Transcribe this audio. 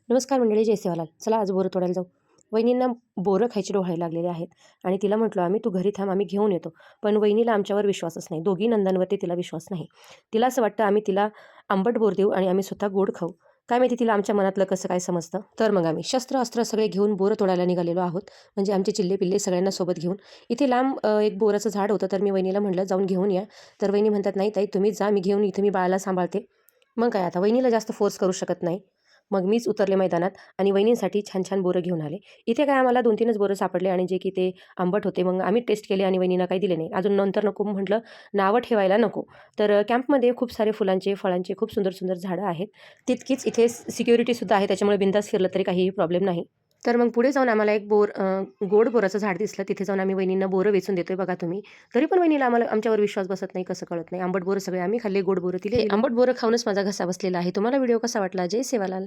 नमस्कार मंडळी, जय सेवालाल. चला आज बोरं तोडायला जाऊ. वहिनींना बोरं खायची डोहाळे लागलेले आहेत आणि तिला म्हटलं आम्ही तू घरी थांब, आम्ही घेऊन येतो. पण वहिनीला आमच्यावर विश्वासच नाही. दोघी नंदांवरती तिला विश्वास नाही. तिला असं वाटतं आम्ही तिला आंबट बोर देऊ आणि आम्ही स्वतः गोड खाऊ. काय माहिती तिला आमच्या मनातलं कसं काय समजतं. तर मग आम्ही शस्त्र अस्त्र सगळे घेऊन बोरं तोडायला निघालेलो आहोत. म्हणजे आमचे चिल्ले पिल्ले सगळ्यांना सोबत घेऊन. इथे लांब एक बोराचं झाड होतं, तर मी वहिनीला म्हटलं जाऊन घेऊन या. तर वहिनी म्हणतात नाही ताई तुम्हीच जा, मी घेऊन इथे मी बाळाला सांभाळते. मग काय आता वहिनीला जास्त फोर्स करू शकत नाही. मग मीच उतरले मैदानात आणि वहिनींसाठी छान छान बोरं घेऊन आले. इथे काय आम्हाला 2-3च बोरं सापडले आणि जे की ते आंबट होते. मग आम्ही टेस्ट केले आणि वहिनींना काही दिले नाही. अजून नंतर नको म्हटलं, नावं ठेवायला नको. तर कॅम्पमध्ये खूप सारे फुलांचे, फळांचे खूप सुंदर सुंदर झाडं आहेत. तितकीच इथे सिक्युरिटीसुद्धा आहे, त्याच्यामुळे बिंदास फिरलं तरी काहीही प्रॉब्लेम नाही. तर मग पुढे जाऊन आम्हाला एक गोड बोराचं झाड दिसलं. तिथे जाऊन आम्ही वहिनींना बोरं वेचून देतोय बघा तुम्ही. तरी पण वहिनीला आमच्यावर विश्वास बसत नाही, कसं कळत नाही. आंबट बोरं सगळे आम्ही खाल्ले, गोड बोरं तिला आंबट बोरं खाऊनच माझा घसा बसलेला आहे. तुम्हाला व्हिडिओ कसा वाटला? जय सेवालाल.